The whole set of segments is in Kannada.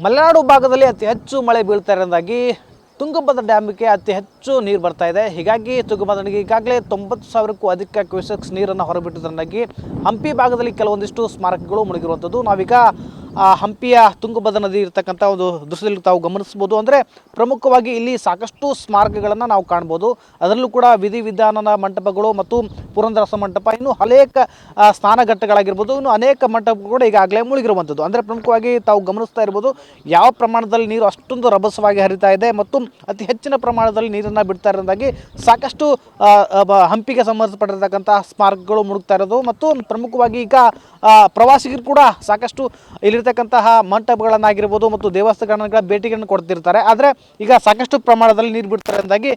ಮಲೆನಾಡು ಭಾಗದಲ್ಲಿ ಅತಿ ಹೆಚ್ಚು ಮಳೆ ಬೀಳ್ತಾ ಇರೋದಾಗಿ ತುಂಗಭದ್ರಾ ಡ್ಯಾಮ್ಗೆ ಅತಿ ಹೆಚ್ಚು ನೀರು ಬರ್ತಾ ಇದೆ. ಹೀಗಾಗಿ ತುಂಗಭದ್ರಾಗೆ ಈಗಾಗಲೇ 90,000ಕ್ಕೂ ಅಧಿಕ ಕ್ಯೂಸೆಕ್ಸ್ ನೀರನ್ನು ಹೊರಬಿಟ್ಟಿದ್ದರಿಂದಾಗಿ ಹಂಪಿ ಭಾಗದಲ್ಲಿ ಕೆಲವೊಂದಿಷ್ಟು ಸ್ಮಾರಕಗಳು ಮುಳುಗಿರುವಂಥದ್ದು. ನಾವೀಗ ಹಂಪಿಯ ತುಂಗಭದ್ರಾ ನದಿ ಇರತಕ್ಕಂಥ ಒಂದು ದೃಶ್ಯದಲ್ಲಿ ತಾವು ಗಮನಿಸ್ಬೋದು. ಅಂದರೆ ಪ್ರಮುಖವಾಗಿ ಇಲ್ಲಿ ಸಾಕಷ್ಟು ಸ್ಮಾರಕಗಳನ್ನು ನಾವು ಕಾಣ್ಬೋದು. ಅದರಲ್ಲೂ ಕೂಡ ವಿಧಿವಿಧಾನದ ಮಂಟಪಗಳು ಮತ್ತು ಪುರಂದರಸ ಮಂಟಪ, ಇನ್ನು ಅನೇಕ ಸ್ನಾನಘಟ್ಟಗಳಾಗಿರ್ಬೋದು, ಇನ್ನು ಅನೇಕ ಮಂಟಪಗಳು ಕೂಡ ಈಗಾಗಲೇ ಮುಳುಗಿರುವಂಥದ್ದು. ಅಂದರೆ ಪ್ರಮುಖವಾಗಿ ತಾವು ಗಮನಿಸ್ತಾ ಇರ್ಬೋದು ಯಾವ ಪ್ರಮಾಣದಲ್ಲಿ ನೀರು ಅಷ್ಟೊಂದು ರಭಸವಾಗಿ ಹರಿತಾ ಇದೆ ಮತ್ತು ಅತಿ ಹೆಚ್ಚಿನ ಪ್ರಮಾಣದಲ್ಲಿ ನೀರನ್ನು ಬಿಡ್ತಾ ಇರೋದಾಗಿ ಸಾಕಷ್ಟು ಹಂಪಿಗೆ ಸಂಬಂಧಪಟ್ಟಿರ್ತಕ್ಕಂಥ ಸ್ಮಾರಕಗಳು ಮುಳುಗ್ತಾ ಇರೋದು. ಮತ್ತು ಪ್ರಮುಖವಾಗಿ ಈಗ ಪ್ರವಾಸಿಗರು ಕೂಡ ಸಾಕಷ್ಟು ಇಲ್ಲಿರ್ತಕ್ಕಂತಹ ಮಂಟಪಗಳನ್ನಾಗಿರ್ಬೋದು ಮತ್ತು ದೇವಸ್ಥಾನಗಳ ಭೇಟಿಗಳನ್ನು ಕೊಡ್ತಿರ್ತಾರೆ. ಆದರೆ ಈಗ ಸಾಕಷ್ಟು ಪ್ರಮಾಣದಲ್ಲಿ ನೀರು ಬಿಡ್ತಾರೆ ಎಂದಾಗಿ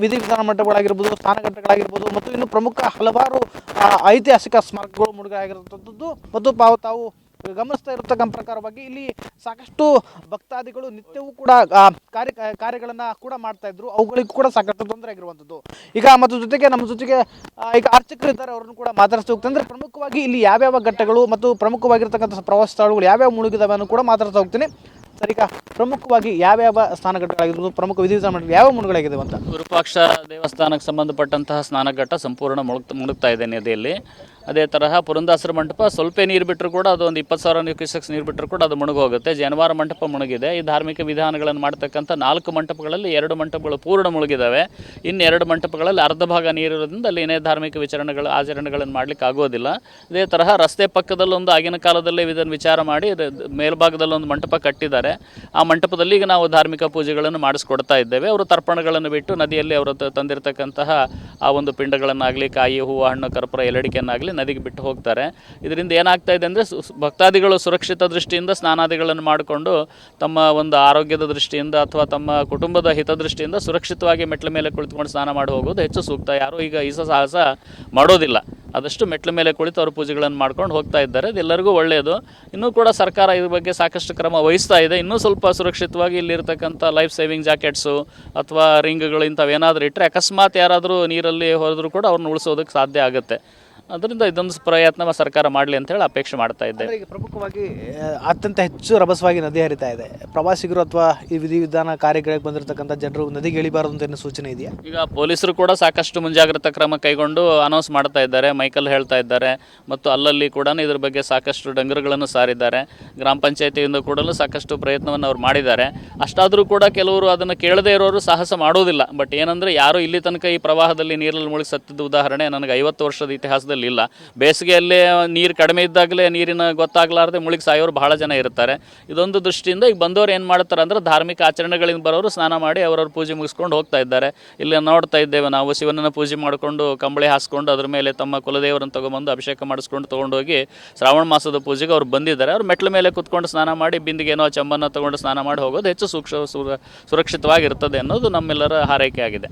ವಿಧಿವಿಧಾನ ಮಂಟಪಗಳಾಗಿರ್ಬೋದು, ಸ್ನಾನಘಟ್ಟಗಳಾಗಿರ್ಬೋದು ಮತ್ತು ಇನ್ನು ಪ್ರಮುಖ ಹಲವಾರು ಐತಿಹಾಸಿಕ ಸ್ಮಾರಕಗಳು ಮುಳುಗಡೆಯಾಗಿರುವಂಥದ್ದು. ಮತ್ತು ತಾವು ಗಮನಿಸ್ತಾ ಇರತಕ್ಕಂಥ ಪ್ರಕಾರವಾಗಿ ಇಲ್ಲಿ ಸಾಕಷ್ಟು ಭಕ್ತಾದಿಗಳು ನಿತ್ಯವೂ ಕೂಡ ಕಾರ್ಯಗಳನ್ನು ಕೂಡ ಮಾಡ್ತಾ ಇದ್ರು. ಅವುಗಳಿಗೂ ಕೂಡ ಸಾಕಷ್ಟು ತೊಂದರೆ ಆಗಿರುವಂಥದ್ದು. ಈಗ ಮತ್ತು ಜೊತೆಗೆ ನಮ್ಮ ಜೊತೆಗೆ ಈಗ ಅರ್ಚಕರು ಇದ್ದಾರೆ, ಅವ್ರನ್ನು ಕೂಡ ಮಾತಾಡ್ತಾ ಹೋಗ್ತಾರೆ. ಅಂದರೆ ಪ್ರಮುಖವಾಗಿ ಇಲ್ಲಿ ಯಾವ್ಯಾವ ಘಟ್ಟಗಳು ಮತ್ತು ಪ್ರಮುಖವಾಗಿರ್ತಕ್ಕಂಥ ಪ್ರವಾಸ ಸ್ಥಳಗಳು ಯಾವ್ಯಾವ ಮುಳುಗಿದಾವೆ ಅನ್ನೋ ಕೂಡ ಮಾತಾಡ್ತಾ ಹೋಗ್ತೀನಿ. ಸರ್, ಈಗ ಪ್ರಮುಖವಾಗಿ ಯಾವ್ಯಾವ ಸ್ನಾನಘಟ್ಟಗಳಾಗಿರ್ಬೋದು, ಪ್ರಮುಖ ವಿಧಿವಿಧಾನ ಮಂಟಪ ಯಾವ ಮುಳುಗಡೆಯಾಗಿದೆ ಅಂತ? ವಿರೂಪಾಕ್ಷ ದೇವಸ್ಥಾನಕ್ಕೆ ಸಂಬಂಧಪಟ್ಟಂತಹ ಸ್ನಾನಘಟ್ಟ ಸಂಪೂರ್ಣ ಮುಳುಗ್ತಾ ಇದೆ ನದಿಯಲ್ಲಿ. ಅದೇ ತರಹ ಪುರಂದಾಸರ ಮಂಟಪ ಸ್ವಲ್ಪ ನೀರು ಬಿಟ್ಟರು ಕೂಡ ಅದು ಒಂದು 20,000 ಕ್ಯೂಸೆಕ್ಸ್ ನೀರು ಬಿಟ್ಟರು ಕೂಡ ಅದು ಮುಳುಗೋಗುತ್ತೆ. ಜನವಾರ ಮಂಟಪ ಮುಳುಗಿದೆ. ಈ ಧಾರ್ಮಿಕ ವಿಧಾನಗಳನ್ನು ಮಾಡ್ತಕ್ಕಂಥ 4 ಮಂಟಪಗಳಲ್ಲಿ 2 ಮಂಟಪಗಳು ಪೂರ್ಣ ಮುಳುಗಿದ್ದಾವೆ. ಇನ್ನು 2 ಮಂಟಪಗಳಲ್ಲಿ ಅರ್ಧ ಭಾಗ ನೀರಿರೋದ್ರಿಂದ ಅಲ್ಲಿ ಏನೇ ಧಾರ್ಮಿಕ ಆಚರಣೆಗಳನ್ನು ಮಾಡಲಿಕ್ಕೆ ಆಗೋದಿಲ್ಲ. ಇದೇ ತರಹ ರಸ್ತೆ ಪಕ್ಕದಲ್ಲೊಂದು ಆಗಿನ ಕಾಲದಲ್ಲೇ ಇದನ್ನು ವಿಚಾರ ಮಾಡಿ ಮೇಲ್ಭಾಗದಲ್ಲೊಂದು ಮಂಟಪ ಕಟ್ಟಿದ್ದಾರೆ. ಆ ಮಂಟಪದಲ್ಲಿ ಈಗ ನಾವು ಧಾರ್ಮಿಕ ಪೂಜೆಗಳನ್ನು ಮಾಡಿಸ್ಕೊಡ್ತಾ ಇದ್ದೇವೆ. ಅವರು ತರ್ಪಣಗಳನ್ನು ಬಿಟ್ಟು ನದಿಯಲ್ಲಿ ಅವರು ತಂದಿರತಕ್ಕಂತಹ ಆ ಒಂದು ಪಿಂಡಗಳನ್ನಾಗಲಿ, ಕಾಯಿ, ಹೂವು, ಹಣ್ಣು, ಕರ್ಪೂರ, ಎಲಡಿಕೆಯನ್ನಾಗಲಿ ನದಿಗೆ ಬಿಟ್ಟು ಹೋಗ್ತಾರೆ. ಇದರಿಂದ ಏನಾಗ್ತಾ ಇದೆ ಅಂದರೆ ಭಕ್ತಾದಿಗಳು ಸುರಕ್ಷಿತ ದೃಷ್ಟಿಯಿಂದ ಸ್ನಾನಾದಿಗಳನ್ನು ಮಾಡಿಕೊಂಡು ತಮ್ಮ ಒಂದು ಆರೋಗ್ಯದ ದೃಷ್ಟಿಯಿಂದ ಅಥವಾ ತಮ್ಮ ಕುಟುಂಬದ ಹಿತದೃಷ್ಟಿಯಿಂದ ಸುರಕ್ಷಿತವಾಗಿ ಮೆಟ್ಲ ಮೇಲೆ ಕುಳಿತುಕೊಂಡು ಸ್ನಾನ ಮಾಡಿ ಹೋಗೋದು ಹೆಚ್ಚು ಸೂಕ್ತ. ಯಾರೂ ಈಗ ಈ ಸಾಹಸ ಮಾಡೋದಿಲ್ಲ. ಆದಷ್ಟು ಮೆಟ್ಲ ಮೇಲೆ ಕುಳಿತು ಅವರು ಪೂಜೆಗಳನ್ನು ಮಾಡ್ಕೊಂಡು ಹೋಗ್ತಾ ಇದ್ದಾರೆ. ಇದೆಲ್ಲರಿಗೂ ಒಳ್ಳೆಯದು. ಇನ್ನೂ ಕೂಡ ಸರ್ಕಾರ ಇದ್ರ ಬಗ್ಗೆ ಸಾಕಷ್ಟು ಕ್ರಮ ವಹಿಸ್ತಾ ಇದೆ. ಇನ್ನೂ ಸ್ವಲ್ಪ ಸುರಕ್ಷಿತವಾಗಿ ಇಲ್ಲಿರ್ತಕ್ಕಂಥ ಲೈಫ್ ಸೇವಿಂಗ್ ಜಾಕೆಟ್ಸು ಅಥವಾ ರಿಂಗ್ಗಳು ಇಂಥವೇನಾದರೂ ಇಟ್ಟರೆ ಅಕಸ್ಮಾತ್ ಯಾರಾದರೂ ನೀರಲ್ಲಿ ಹೋದರೂ ಕೂಡ ಅವ್ರನ್ನ ಉಳಿಸೋದಕ್ಕೆ ಸಾಧ್ಯ ಆಗುತ್ತೆ. ಅದರಿಂದ ಇದೊಂದು ಪ್ರಯತ್ನ ಸರ್ಕಾರ ಮಾಡಲಿ ಅಂತ ಹೇಳಿ ಅಪೇಕ್ಷೆ ಮಾಡ್ತಾ ಇದ್ದೇವೆ. ಈಗ ಪ್ರಮುಖವಾಗಿ ಅತ್ಯಂತ ಹೆಚ್ಚು ರಭಸವಾಗಿ ನದಿ ಹರಿತಾ ಇದೆ. ಪ್ರವಾಸಿಗರು ಅಥವಾ ಈ ವಿಧಿವಿಧಾನ ಕಾರ್ಯಗಳಿಗೆ ಬಂದಿರತಕ್ಕಂಥ ಜನರು ನದಿಗೆ ಇಳಿಬಾರದು ಅಂತ ಏನು ಸೂಚನೆ ಇದೆಯಾ? ಈಗ ಪೊಲೀಸರು ಕೂಡ ಸಾಕಷ್ಟು ಮುಂಜಾಗ್ರತಾ ಕ್ರಮ ಕೈಗೊಂಡು ಅನೌನ್ಸ್ ಮಾಡ್ತಾ ಇದ್ದಾರೆ, ಮೈಕಲ್ ಹೇಳ್ತಾ ಇದ್ದಾರೆ. ಮತ್ತು ಅಲ್ಲಲ್ಲಿ ಕೂಡ ಇದ್ರ ಬಗ್ಗೆ ಸಾಕಷ್ಟು ಡಂಗರುಗಳನ್ನು ಸಾರಿದ್ದಾರೆ. ಗ್ರಾಮ ಪಂಚಾಯತಿಯಿಂದ ಕೂಡಲೂ ಸಾಕಷ್ಟು ಪ್ರಯತ್ನವನ್ನು ಅವ್ರು ಮಾಡಿದ್ದಾರೆ. ಅಷ್ಟಾದರೂ ಕೂಡ ಕೆಲವರು ಅದನ್ನು ಕೇಳದೇ ಇರೋರು ಸಾಹಸ ಮಾಡೋದಿಲ್ಲ. ಬಟ್ ಏನಂದರೆ ಯಾರು ಇಲ್ಲಿ ತನಕ ಈ ಪ್ರವಾಹದಲ್ಲಿ ನೀರಲ್ಲಿ ಮುಳುಗಿ ಸತ್ತಿದ್ದ ಉದಾಹರಣೆ ನನಗೆ 50 ವರ್ಷದ ಇತಿಹಾಸದಲ್ಲಿ ಇಲ್ಲ. ಬೇಸಿಗೆಯಲ್ಲೇ ನೀರು ಕಡಿಮೆ ಇದ್ದಾಗಲೇ ನೀರಿನ ಗೊತ್ತಾಗಲಾರದೆ ಮುಳುಗಿ ಸಾಯೋರು ಬಹಳ ಜನ ಇರ್ತಾರೆ. ಇದೊಂದು ದೃಷ್ಟಿಯಿಂದ ಈಗ ಬಂದವರು ಏನು ಮಾಡ್ತಾರೆ ಅಂದರೆ ಧಾರ್ಮಿಕ ಆಚರಣೆಗಳಿಂದ ಬರೋರು ಸ್ನಾನ ಮಾಡಿ ಅವರವ್ರ ಪೂಜೆ ಮುಗಿಸ್ಕೊಂಡು ಹೋಗ್ತಾ ಇದ್ದಾರೆ. ಇಲ್ಲಿ ನೋಡ್ತಾ ಇದ್ದೇವೆ ನಾವು ಶಿವನನ್ನು ಪೂಜೆ ಮಾಡಿಕೊಂಡು ಕಂಬಳಿ ಹಾಸ್ಕೊಂಡು ಅದ್ರ ಮೇಲೆ ತಮ್ಮ ಕುಲದೇವರನ್ನು ತೊಗೊಂಬಂದು ಅಭಿಷೇಕ ಮಾಡಿಸ್ಕೊಂಡು ತೊಗೊಂಡೋಗಿ ಶ್ರಾವಣ ಮಾಸದ ಪೂಜೆಗೆ ಅವ್ರು ಬಂದಿದ್ದಾರೆ. ಅವ್ರು ಮೆಟ್ಲ ಮೇಲೆ ಕುತ್ಕೊಂಡು ಸ್ನಾನ ಮಾಡಿ ಬಿಂದಿಗೆನೋ ಚಂಬನ್ನು ತೊಗೊಂಡು ಸ್ನಾನ ಮಾಡಿ ಹೋಗೋದು ಹೆಚ್ಚು ಸುರಕ್ಷಿತವಾಗಿರ್ತದೆ ಅನ್ನೋದು ನಮ್ಮೆಲ್ಲರ ಹಾರೈಕೆ ಆಗಿದೆ.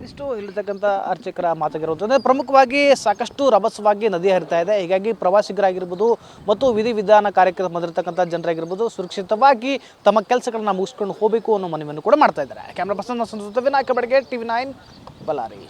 ಇಷ್ಟು ಇಲ್ಲಿರ್ತಕ್ಕಂಥ ಅರ್ಚಕರ ಮಾತಾಗಿರುತ್ತದೆ. ಪ್ರಮುಖವಾಗಿ ಸಾಕಷ್ಟು ರಭಸವಾಗಿ ನದಿ ಹರಿತಾ ಇದೆ. ಹೀಗಾಗಿ ಪ್ರವಾಸಿಗರಾಗಿರ್ಬೋದು ಮತ್ತು ವಿಧಿವಿಧಾನ ಕಾರ್ಯಕ್ರಮ ಬಂದಿರತಕ್ಕಂಥ ಜನರಾಗಿರ್ಬೋದು ಸುರಕ್ಷಿತವಾಗಿ ತಮ್ಮ ಕೆಲಸಗಳನ್ನ ಮುಗಿಸ್ಕೊಂಡು ಹೋಗಬೇಕು ಅನ್ನೋ ಮನವಿಯನ್ನು ಕೂಡ ಮಾಡ್ತಾ ಇದ್ದಾರೆ. ಕ್ಯಾಮ್ರಾ ಪರ್ಸನ್ ವಿನಾಯಕ ಬೆಳಗ್ಗೆ TV9 ಬಳ್ಳಾರಿ.